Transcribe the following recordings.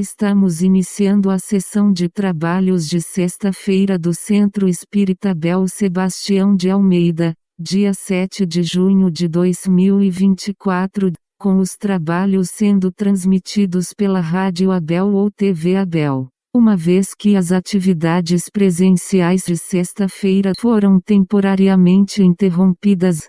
Estamos iniciando a sessão de trabalhos de sexta-feira do Centro Espírita Abel Sebastião de Almeida, dia 7 de junho de 2024, com os trabalhos sendo transmitidos pela Rádio Abel ou TV Abel. Uma vez que as atividades presenciais de sexta-feira foram temporariamente interrompidas.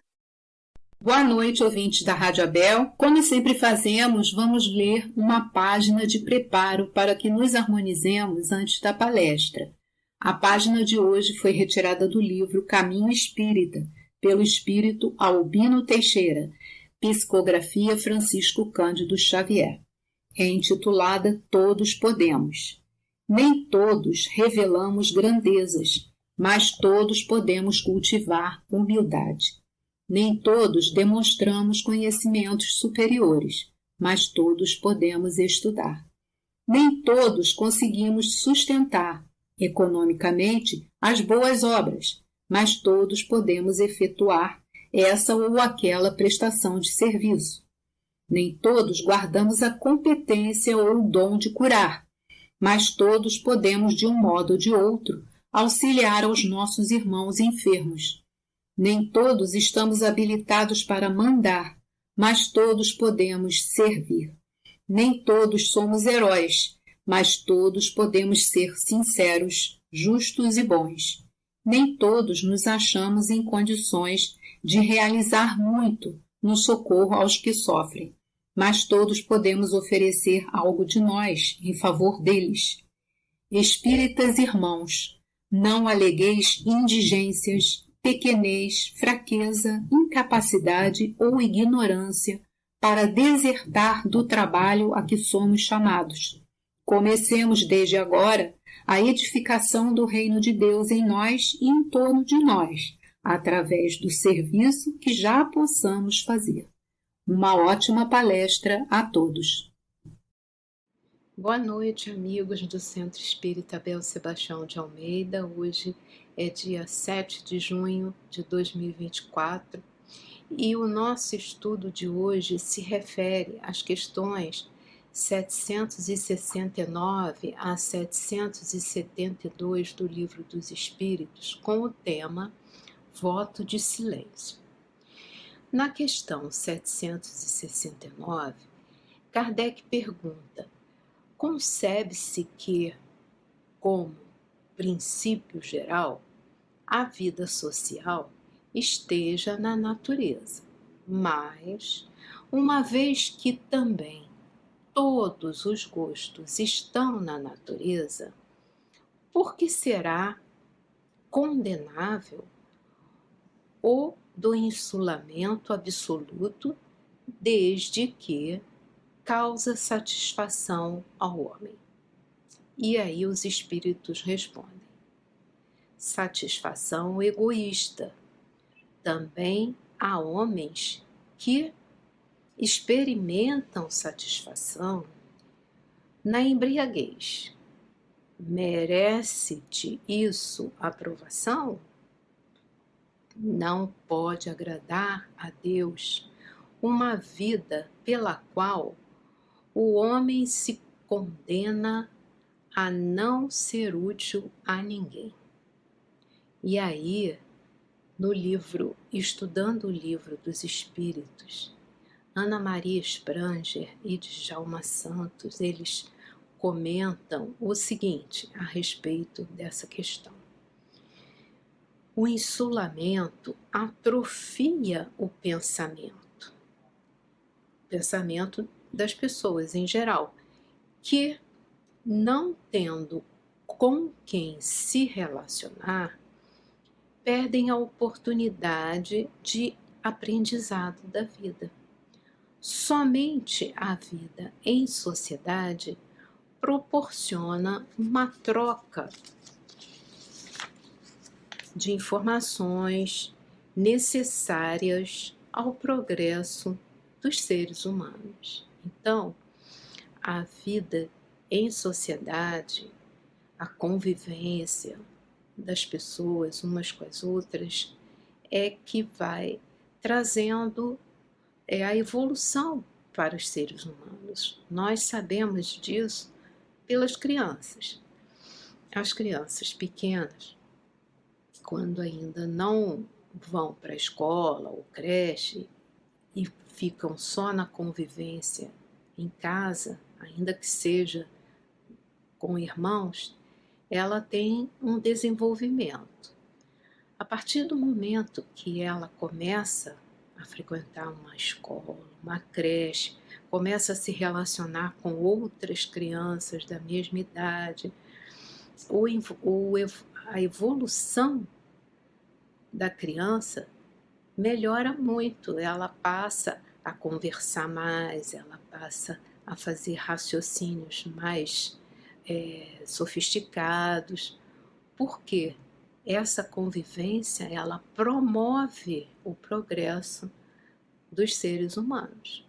Boa noite, ouvintes da Rádio Abel. Como sempre fazemos, vamos ler uma página de preparo para que nos harmonizemos antes da palestra. A página de hoje foi retirada do livro Caminho Espírita, pelo espírito Albino Teixeira, psicografia Francisco Cândido Xavier. É intitulada Todos Podemos. Nem todos revelamos grandezas, mas todos podemos cultivar humildade. Nem todos demonstramos conhecimentos superiores, mas todos podemos estudar. Nem todos conseguimos sustentar, economicamente, as boas obras, mas todos podemos efetuar essa ou aquela prestação de serviço. Nem todos guardamos a competência ou o dom de curar, mas todos podemos, de um modo ou de outro, auxiliar aos nossos irmãos enfermos. Nem todos estamos habilitados para mandar, mas todos podemos servir. Nem todos somos heróis, mas todos podemos ser sinceros, justos e bons. Nem todos nos achamos em condições de realizar muito no socorro aos que sofrem, mas todos podemos oferecer algo de nós em favor deles. Espíritas irmãos, não alegueis indigências, pequenez, fraqueza, incapacidade ou ignorância para desertar do trabalho a que somos chamados. Comecemos desde agora a edificação do reino de Deus em nós e em torno de nós, através do serviço que já possamos fazer. Uma ótima palestra a todos. Boa noite, amigos do Centro Espírita Abel Sebastião de Almeida. Hoje é dia 7 de junho de 2024 e o nosso estudo de hoje se refere às questões 769 a 772 do Livro dos Espíritos, com o tema Voto de Silêncio. Na questão 769, Kardec pergunta: concebe-se que, como princípio geral, a vida social esteja na natureza, mas, uma vez que também todos os gostos estão na natureza, por que será condenável o do insulamento absoluto, desde que causa satisfação ao homem? E aí os espíritos respondem: satisfação egoísta. Também há homens que experimentam satisfação na embriaguez. Merece-te isso aprovação? Não pode agradar a Deus uma vida pela qual o homem se condena a não ser útil a ninguém. E aí, no livro Estudando o Livro dos Espíritos, Ana Maria Spranger e Djalma Santos, eles comentam o seguinte a respeito dessa questão. O insulamento atrofia o pensamento das pessoas em geral, que, não tendo com quem se relacionar, perdem a oportunidade de aprendizado da vida. Somente a vida em sociedade proporciona uma troca de informações necessárias ao progresso dos seres humanos. Então, a vida em sociedade, a convivência das pessoas umas com as outras, é que vai trazendo a evolução para os seres humanos. Nós sabemos disso pelas crianças. As crianças pequenas, quando ainda não vão para a escola ou creche e ficam só na convivência em casa, ainda que seja com irmãos, ela tem um desenvolvimento. A partir do momento que ela começa a frequentar uma escola, uma creche, começa a se relacionar com outras crianças da mesma idade, a evolução da criança melhora muito. Ela passa a conversar mais, ela passa a fazer raciocínios mais sofisticados. Por quê? Essa convivência, ela promove o progresso dos seres humanos.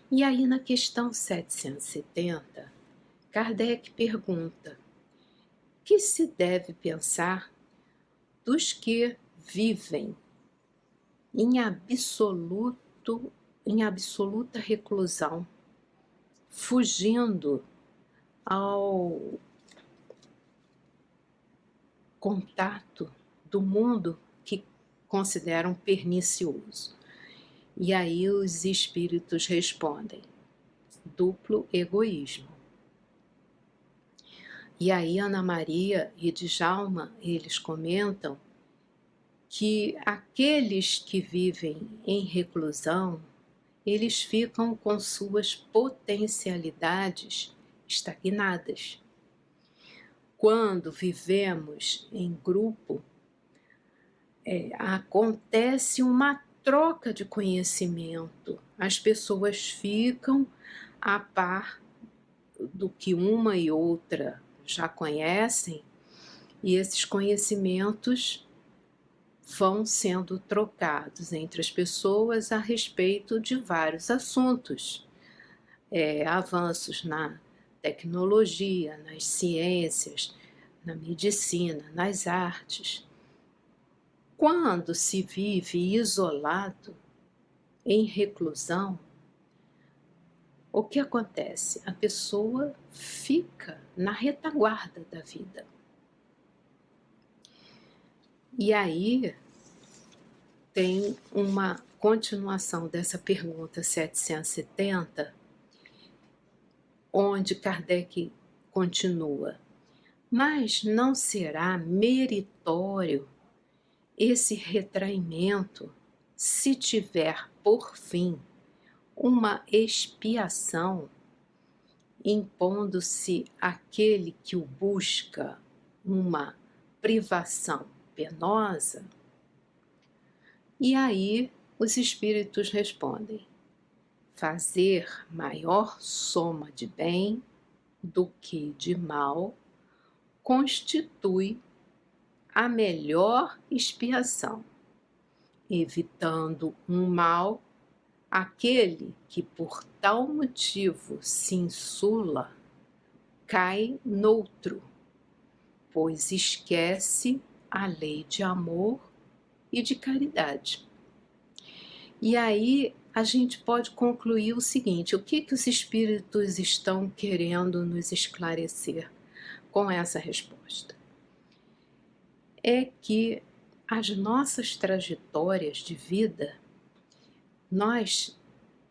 E aí, na questão 770, Kardec pergunta: que se deve pensar dos que vivem em absoluta reclusão, fugindo ao contato do mundo que consideram pernicioso? E aí os espíritos respondem: duplo egoísmo. E aí Ana Maria e Djalma, eles comentam que aqueles que vivem em reclusão, eles ficam com suas potencialidades estagnadas. Quando vivemos em grupo, acontece uma troca de conhecimento. As pessoas ficam a par do que uma e outra já conhecem, e esses conhecimentos vão sendo trocados entre as pessoas a respeito de vários assuntos, avanços na tecnologia, nas ciências, na medicina, nas artes. Quando se vive isolado, em reclusão, o que acontece? A pessoa fica na retaguarda da vida. E aí tem uma continuação dessa pergunta 770, onde Kardec continua: mas não será meritório esse retraimento se tiver por fim uma expiação, impondo-se àquele que o busca uma privação penosa? E aí os espíritos respondem: fazer maior soma de bem do que de mal constitui a melhor expiação, evitando um mal aquele que por tal motivo se insula, cai noutro, pois esquece a lei de amor e de caridade. E aí a gente pode concluir o seguinte: o que os espíritos estão querendo nos esclarecer com essa resposta? É que as nossas trajetórias de vida, nós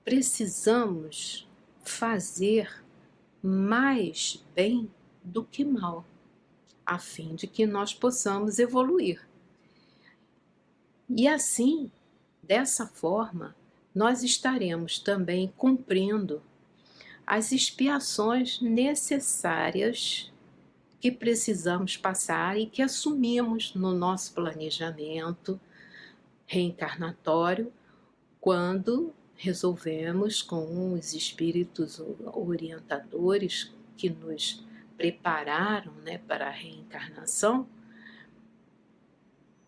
precisamos fazer mais bem do que mal, a fim de que nós possamos evoluir. E assim, dessa forma, nós estaremos também cumprindo as expiações necessárias que precisamos passar e que assumimos no nosso planejamento reencarnatório, quando resolvemos com os espíritos orientadores que nos prepararam, para a reencarnação,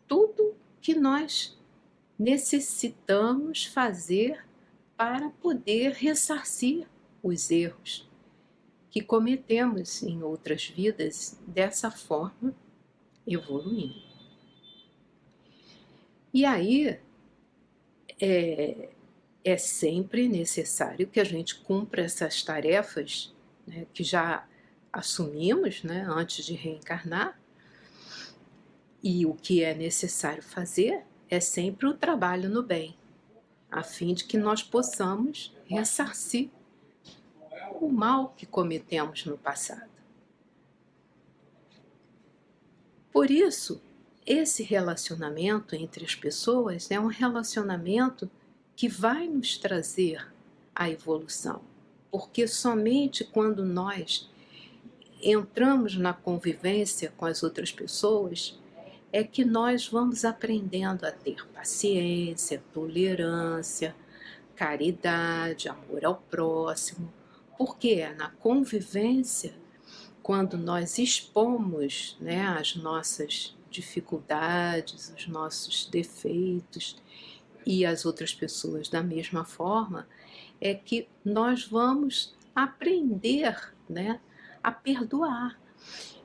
tudo que nós necessitamos fazer para poder ressarcir os erros que cometemos em outras vidas, dessa forma evoluindo. E aí é sempre necessário que a gente cumpra essas tarefas, que já assumimos, né, antes de reencarnar. E o que é necessário fazer é sempre o trabalho no bem, a fim de que nós possamos ressarcir o mal que cometemos no passado. Por isso, esse relacionamento entre as pessoas é um relacionamento que vai nos trazer a evolução, porque somente quando nós entramos na convivência com as outras pessoas é que nós vamos aprendendo a ter paciência, tolerância, caridade, amor ao próximo, porque é na convivência, quando nós expomos, né, as nossas dificuldades, os nossos defeitos, e as outras pessoas da mesma forma, é que nós vamos aprender, né, a perdoar.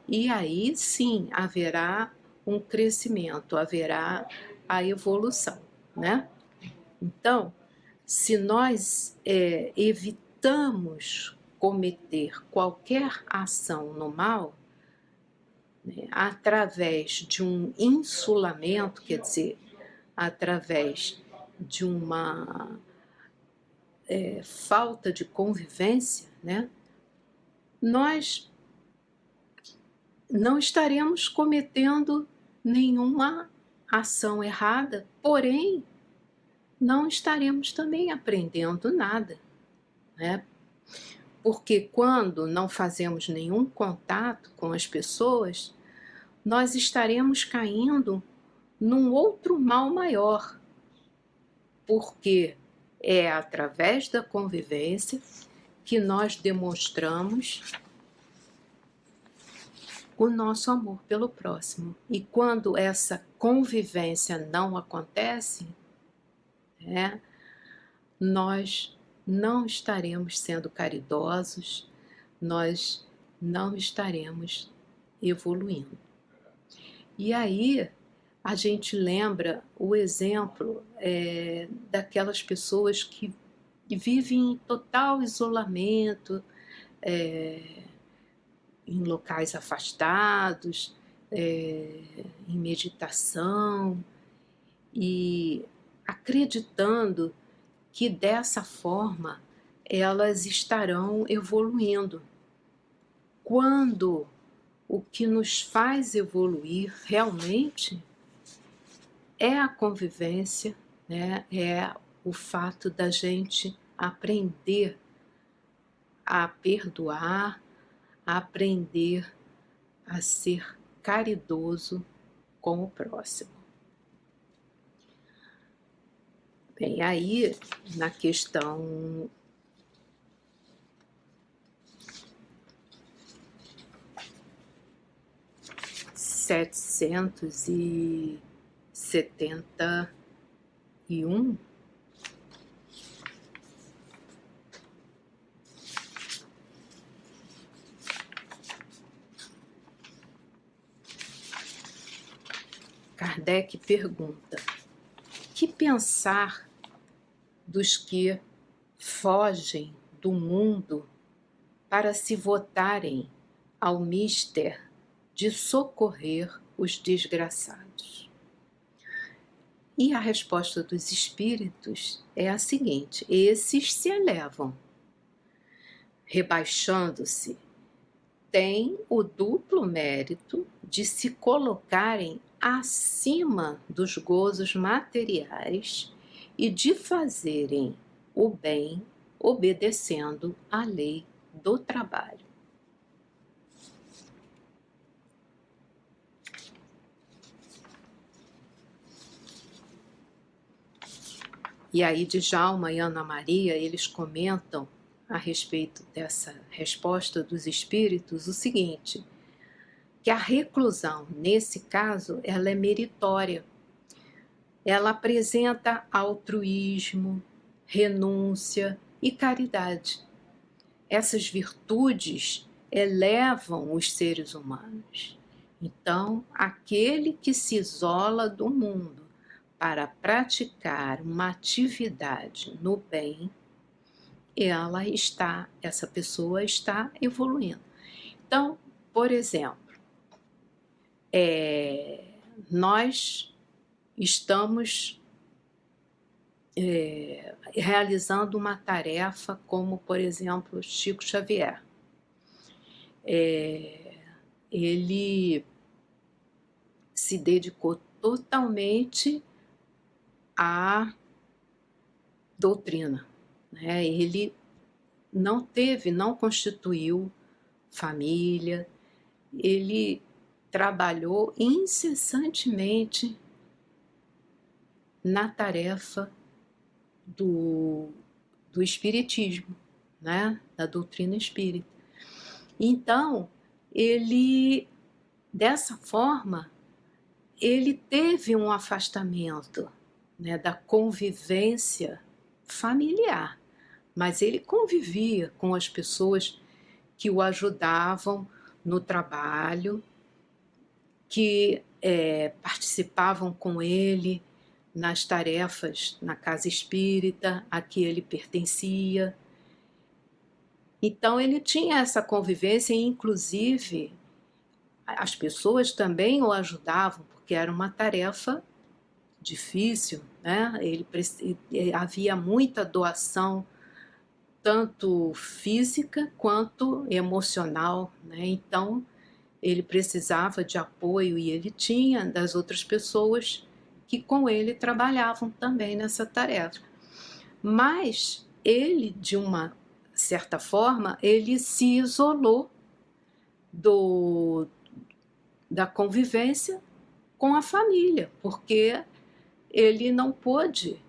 E aí sim haverá um crescimento, haverá a evolução, né? Então, se nós evitamos cometer qualquer ação no mal, né, através de um insulamento, quer dizer, através de uma falta de convivência, né, nós não estaremos cometendo nenhuma ação errada, porém, não estaremos também aprendendo nada, né? Porque quando não fazemos nenhum contato com as pessoas, nós estaremos caindo num outro mal maior, porque é através da convivência que nós demonstramos o nosso amor pelo próximo. E quando essa convivência não acontece, né, nós não estaremos sendo caridosos, nós não estaremos evoluindo. E aí a gente lembra o exemplo daquelas pessoas que vivem em total isolamento, em locais afastados, em meditação, e acreditando que dessa forma elas estarão evoluindo. Quando o que nos faz evoluir realmente é a convivência, né? É o fato da gente aprender a perdoar, a aprender a ser caridoso com o próximo. Bem, aí na questão 771, Kardec pergunta: que pensar dos que fogem do mundo para se votarem ao mister de socorrer os desgraçados? E a resposta dos espíritos é a seguinte: esses se elevam, rebaixando-se, têm o duplo mérito de se colocarem acima dos gozos materiais e de fazerem o bem obedecendo à lei do trabalho. E aí, Djalma e Ana Maria, eles comentam a respeito dessa resposta dos espíritos o seguinte: que a reclusão, nesse caso, ela é meritória. Ela apresenta altruísmo, renúncia e caridade. Essas virtudes elevam os seres humanos. Então, aquele que se isola do mundo para praticar uma atividade no bem, essa pessoa está evoluindo. Então, por exemplo, nós estamos realizando uma tarefa como, por exemplo, Chico Xavier. Ele se dedicou totalmente à doutrina, né? Ele não constituiu família, ele trabalhou incessantemente na tarefa do espiritismo, né? Da doutrina espírita. Então, dessa forma, ele teve um afastamento, né, da convivência familiar, mas ele convivia com as pessoas que o ajudavam no trabalho, que participavam com ele nas tarefas na casa espírita a que ele pertencia. Então ele tinha essa convivência e, inclusive, as pessoas também o ajudavam, porque era uma tarefa difícil, né? Havia muita doação, tanto física quanto emocional, né? Então ele precisava de apoio e ele tinha das outras pessoas que com ele trabalhavam também nessa tarefa. Mas ele, de uma certa forma, ele se isolou da convivência com a família, porque ele não pôde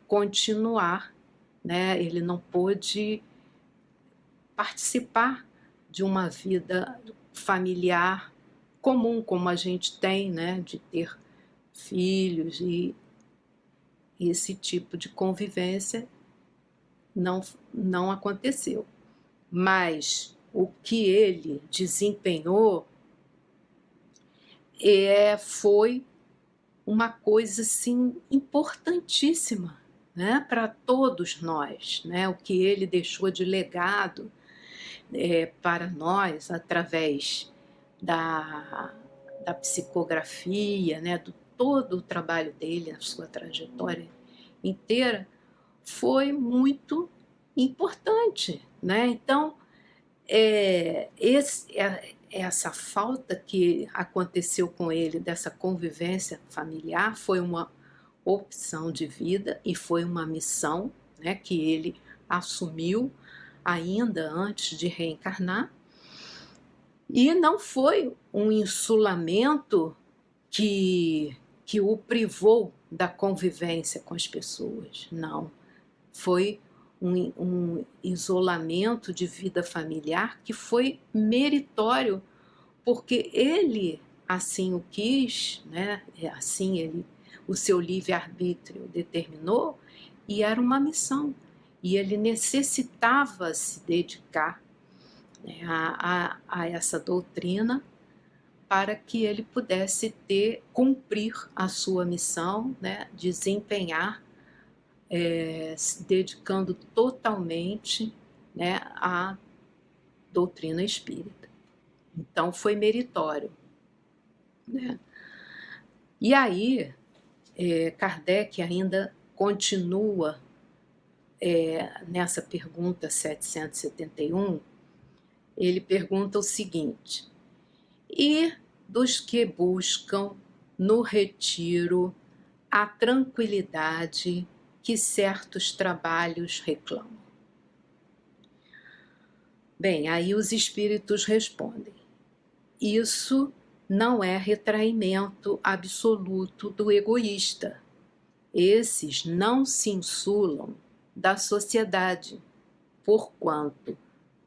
continuar, né? Ele não pôde participar de uma vida familiar comum, como a gente tem, né? De ter filhos e esse tipo de convivência não aconteceu. Mas o que ele desempenhou foi uma coisa assim, importantíssima, né, para todos nós, né, o que ele deixou de legado para nós através da psicografia, né, todo o trabalho dele, a sua trajetória inteira, foi muito importante, né? Então, essa falta que aconteceu com ele dessa convivência familiar foi uma opção de vida e foi uma missão, né, que ele assumiu ainda antes de reencarnar. E não foi um insulamento que o privou da convivência com as pessoas, não. Foi um isolamento de vida familiar que foi meritório, porque ele assim o quis, né? Assim o seu livre-arbítrio determinou, e era uma missão, e ele necessitava se dedicar, né, a essa doutrina para que ele pudesse cumprir a sua missão, né, desempenhar, se dedicando totalmente, né, à doutrina espírita. Então foi meritório, né? E aí Kardec ainda continua nessa pergunta 771, ele pergunta o seguinte: e dos que buscam no retiro a tranquilidade que certos trabalhos reclamam? Bem, aí os espíritos respondem: isso não é retraimento absoluto do egoísta. Esses não se insulam da sociedade, porquanto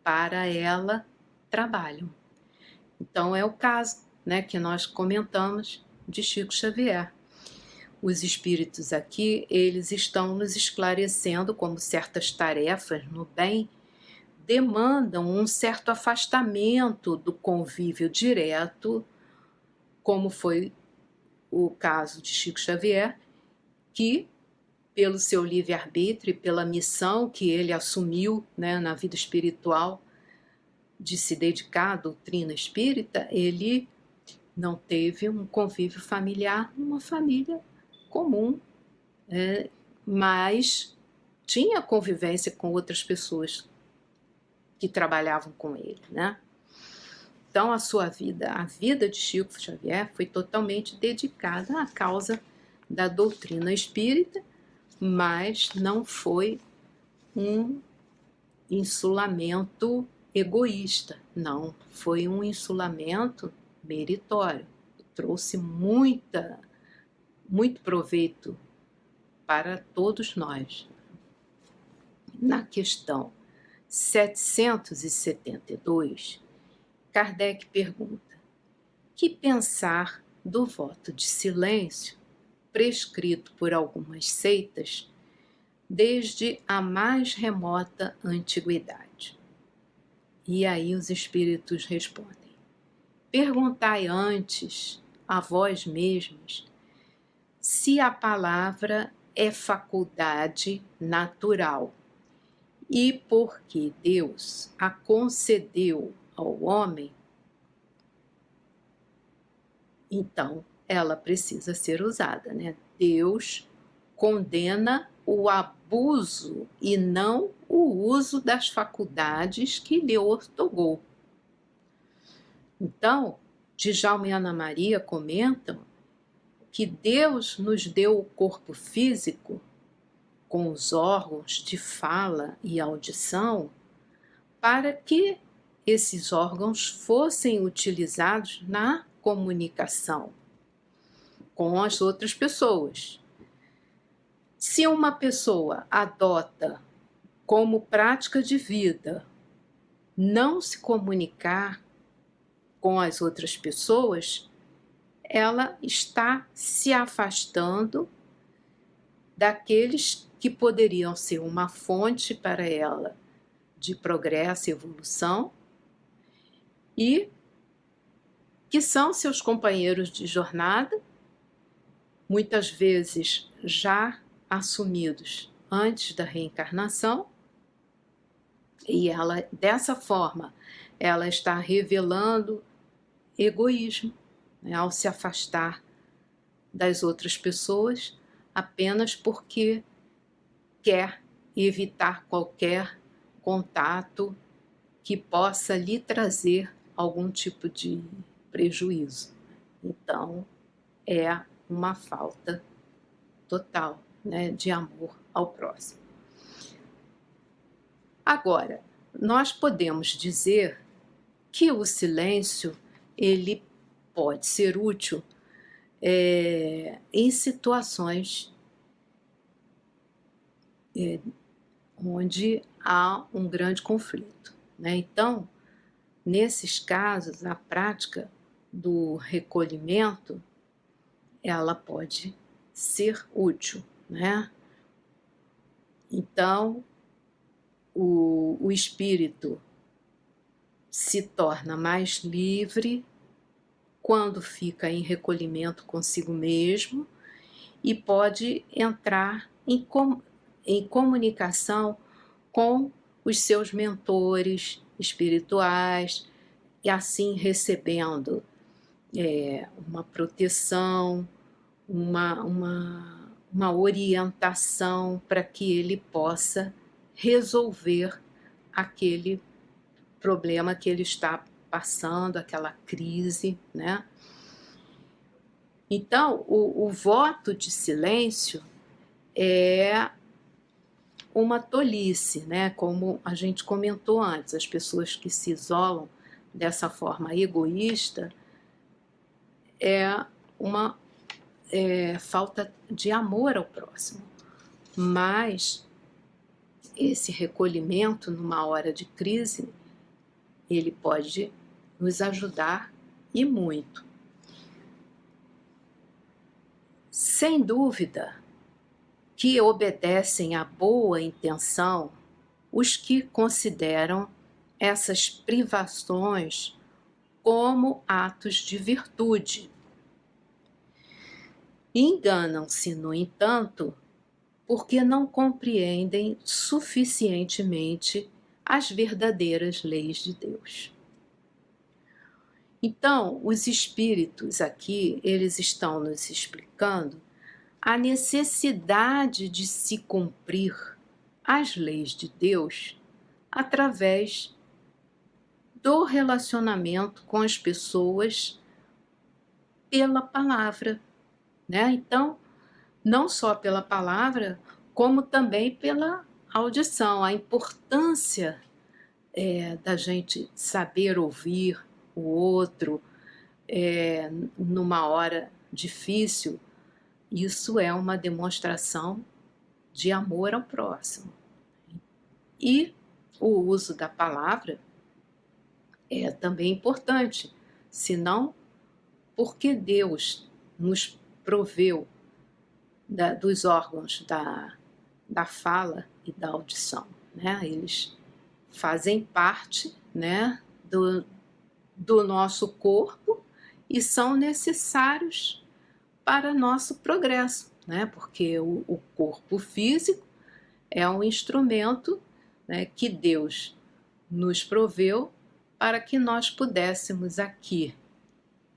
para ela trabalham. Então é o caso, né, que nós comentamos de Chico Xavier. Os espíritos aqui, eles estão nos esclarecendo como certas tarefas no bem demandam um certo afastamento do convívio direto, como foi o caso de Chico Xavier, que, pelo seu livre-arbítrio e pela missão que ele assumiu, né, na vida espiritual, de se dedicar à doutrina espírita, ele não teve um convívio familiar numa família comum, mas tinha convivência com outras pessoas que trabalhavam com ele, né? Então a sua vida, a vida de Chico Xavier foi totalmente dedicada à causa da doutrina espírita, mas não foi um insulamento egoísta, não, foi um insulamento meritório, trouxe muito proveito para todos nós. Na questão 772, Kardec pergunta: que pensar do voto de silêncio prescrito por algumas seitas desde a mais remota antiguidade? E aí os espíritos respondem: perguntai antes a vós mesmos se a palavra é faculdade natural e porque Deus a concedeu ao homem, então ela precisa ser usada, né? Deus condena o abuso e não o uso das faculdades que lhe outorgou. Então, Djalma e Ana Maria comentam que Deus nos deu o corpo físico com os órgãos de fala e audição para que esses órgãos fossem utilizados na comunicação com as outras pessoas. Se uma pessoa adota como prática de vida não se comunicar com as outras pessoas, ela está se afastando daqueles que poderiam ser uma fonte para ela de progresso e evolução e que são seus companheiros de jornada, muitas vezes já assumidos antes da reencarnação, e ela, dessa forma, ela está revelando egoísmo, né, ao se afastar das outras pessoas apenas porque quer evitar qualquer contato que possa lhe trazer algum tipo de prejuízo. Então, é uma falta total, né, de amor ao próximo. Agora, nós podemos dizer que o silêncio ele pode ser útil em situações onde há um grande conflito, né? Então, nesses casos, a prática do recolhimento ela pode ser útil, né? Então, o espírito se torna mais livre quando fica em recolhimento consigo mesmo e pode entrar em comunicação com os seus mentores espirituais e assim recebendo uma proteção, uma orientação para que ele possa resolver aquele problema que ele está passando, aquela crise, né? Então, o voto de silêncio é uma tolice, né? Como a gente comentou antes, as pessoas que se isolam dessa forma egoísta é uma falta de amor ao próximo. Mas esse recolhimento numa hora de crise, ele pode nos ajudar e muito. Sem dúvida que obedecem à boa intenção os que consideram essas privações como atos de virtude. Enganam-se, no entanto, porque não compreendem suficientemente as verdadeiras leis de Deus. Então, os espíritos aqui, eles estão nos explicando a necessidade de se cumprir as leis de Deus através do relacionamento com as pessoas pela palavra, né? Então, não só pela palavra, como também pela audição, a importância da gente saber ouvir o outro numa hora difícil. Isso é uma demonstração de amor ao próximo. E o uso da palavra é também importante, senão, porque Deus nos proveu dos órgãos da fala e da audição, né? Eles fazem parte, né, do nosso corpo e são necessários para nosso progresso, né? Porque o corpo físico é um instrumento, né, que Deus nos proveu para que nós pudéssemos aqui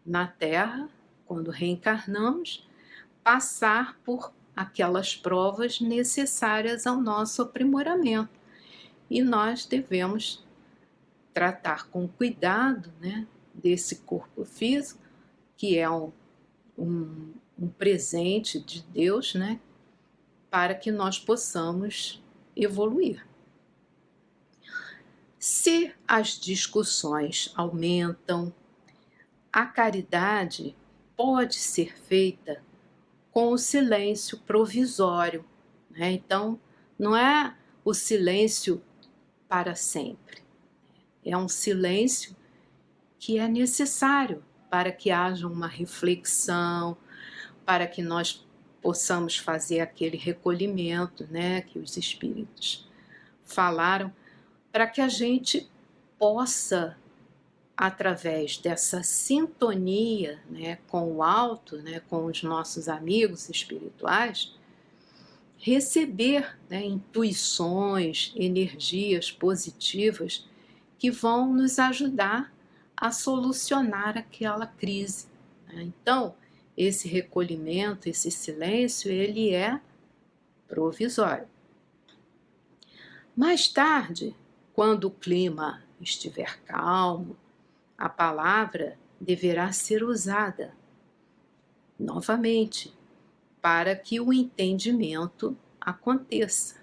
na Terra, quando reencarnamos, passar por aquelas provas necessárias ao nosso aprimoramento. E nós devemos tratar com cuidado, né, desse corpo físico, que é um presente de Deus, né, para que nós possamos evoluir. Se as discussões aumentam, a caridade pode ser feita com o silêncio provisório, né? Então, não é o silêncio para sempre. É um silêncio que é necessário para que haja uma reflexão, para que nós possamos fazer aquele recolhimento, né, que os espíritos falaram, para que a gente possa, através dessa sintonia, né, com o alto, né, com os nossos amigos espirituais, receber, né, intuições, energias positivas que vão nos ajudar a solucionar aquela crise, né? Então, esse recolhimento, esse silêncio, ele é provisório. Mais tarde, quando o clima estiver calmo, a palavra deverá ser usada novamente para que o entendimento aconteça.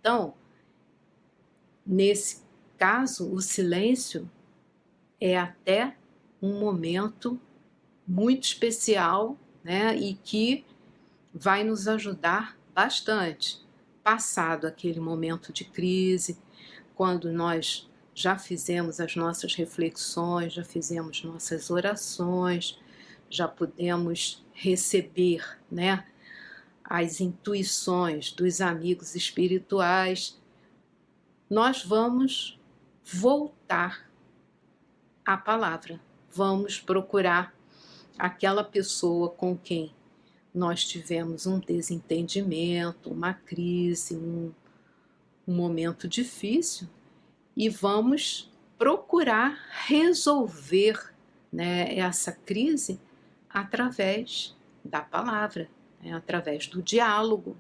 Então, nesse caso, o silêncio é até um momento muito especial, né, e que vai nos ajudar bastante. Passado aquele momento de crise, quando nós já fizemos as nossas reflexões, já fizemos nossas orações, já podemos receber, né, as intuições dos amigos espirituais, nós vamos voltar à palavra, vamos procurar aquela pessoa com quem nós tivemos um desentendimento, uma crise, um momento difícil, e vamos procurar resolver, né, essa crise através da palavra, né, através do diálogo.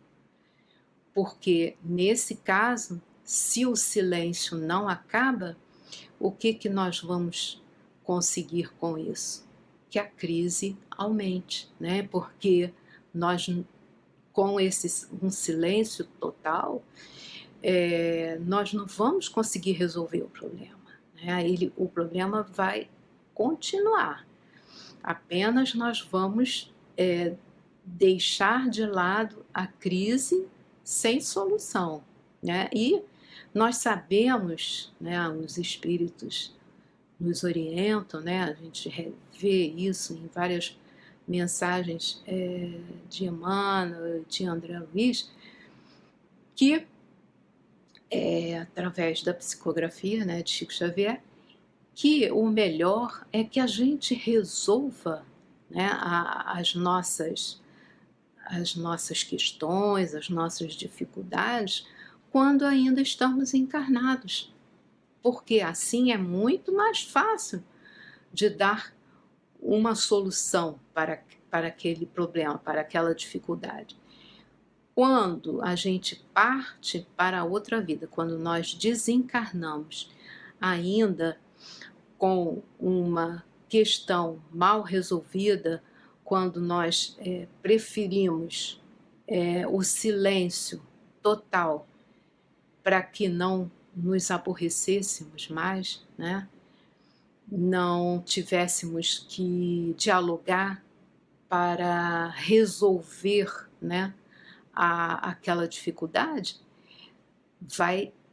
Porque, nesse caso, se o silêncio não acaba, o que nós vamos conseguir com isso? Que a crise aumente, né? Porque nós, com um silêncio total, nós não vamos conseguir resolver o problema, né? O problema vai continuar. Apenas nós vamos deixar de lado a crise sem solução, né? E nós sabemos, né, os espíritos nos orientam, né, a gente vê isso em várias mensagens de Emmanuel, de André Luiz, que através da psicografia, né, de Chico Xavier, que o melhor é que a gente resolva, né, as nossas questões, as nossas dificuldades, quando ainda estamos encarnados, porque assim é muito mais fácil de dar uma solução para aquele problema, para aquela dificuldade. Quando a gente parte para outra vida, quando nós desencarnamos ainda com uma questão mal resolvida, quando nós preferimos o silêncio total para que não nos aborrecêssemos mais, né? Não tivéssemos que dialogar para resolver, né, aquela dificuldade,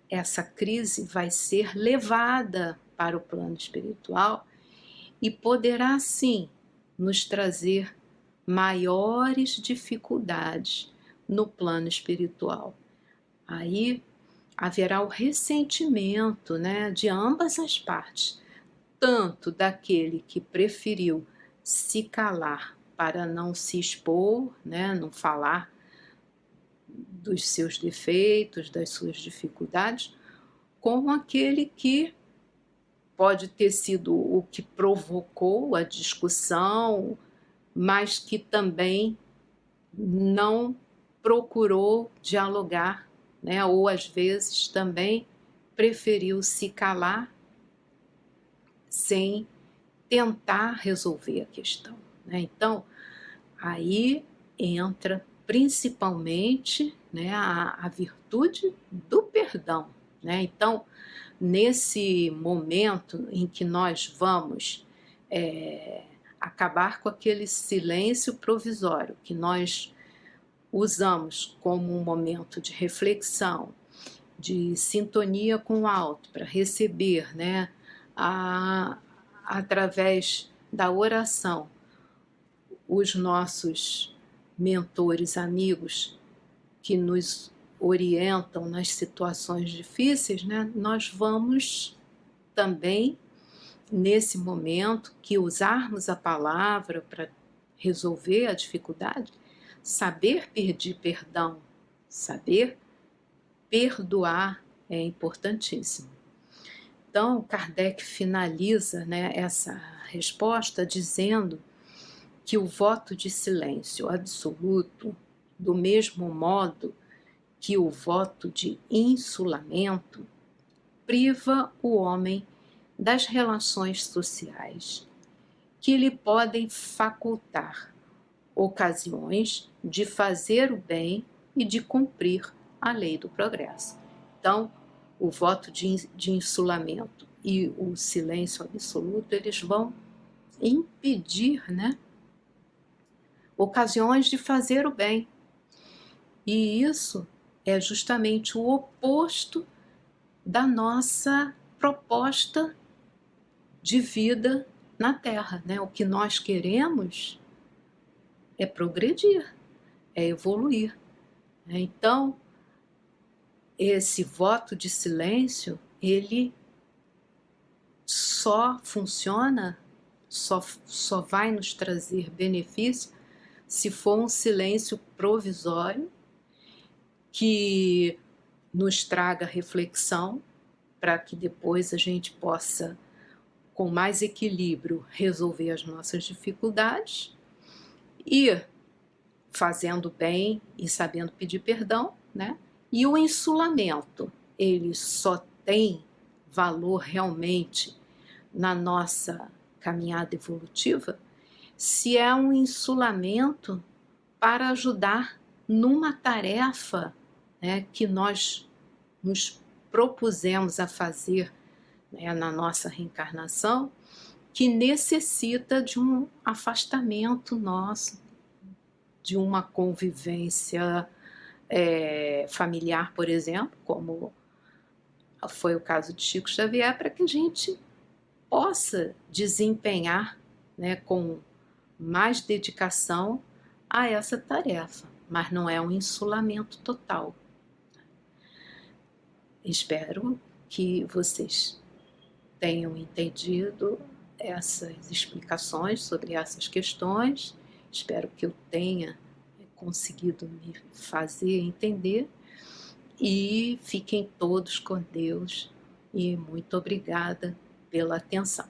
essa crise vai ser levada para o plano espiritual e poderá sim nos trazer maiores dificuldades no plano espiritual. Aí haverá o ressentimento, né, de ambas as partes, tanto daquele que preferiu se calar para não se expor, né, não falar dos seus defeitos, das suas dificuldades, como aquele que pode ter sido o que provocou a discussão, mas que também não procurou dialogar, né, ou às vezes também preferiu se calar sem tentar resolver a questão, né? Então, aí entra principalmente, né, a virtude do perdão, né? Então, nesse momento em que nós vamos acabar com aquele silêncio provisório que nós usamos como um momento de reflexão, de sintonia com o alto, para receber, né, através da oração, os nossos mentores, amigos que nos orientam nas situações difíceis, né, nós vamos também, nesse momento que usarmos a palavra para resolver a dificuldade, saber pedir perdão, saber perdoar é importantíssimo. Então, Kardec finaliza, né, essa resposta dizendo que o voto de silêncio absoluto, do mesmo modo que o voto de insulamento, priva o homem das relações sociais, que lhe podem facultar ocasiões de fazer o bem e de cumprir a lei do progresso. Então, o voto de insulamento e o silêncio absoluto, eles vão impedir, né, ocasiões de fazer o bem. E isso é justamente o oposto da nossa proposta de vida na Terra, né? O que nós queremos é progredir, é evoluir. Então, esse voto de silêncio, ele só funciona, só vai nos trazer benefício se for um silêncio provisório que nos traga reflexão para que depois a gente possa, com mais equilíbrio, resolver as nossas dificuldades e fazendo bem e sabendo pedir perdão, né? E o insulamento, ele só tem valor realmente na nossa caminhada evolutiva se é um insulamento para ajudar numa tarefa, né, que nós nos propusemos a fazer, né, na nossa reencarnação, que necessita de um afastamento nosso, de uma convivência familiar, por exemplo, como foi o caso de Chico Xavier, para que a gente possa desempenhar, né, com mais dedicação a essa tarefa, mas não é um insulamento total. Espero que vocês tenham entendido essas explicações sobre essas questões, espero que eu tenha conseguido me fazer entender, e fiquem todos com Deus e muito obrigada pela atenção.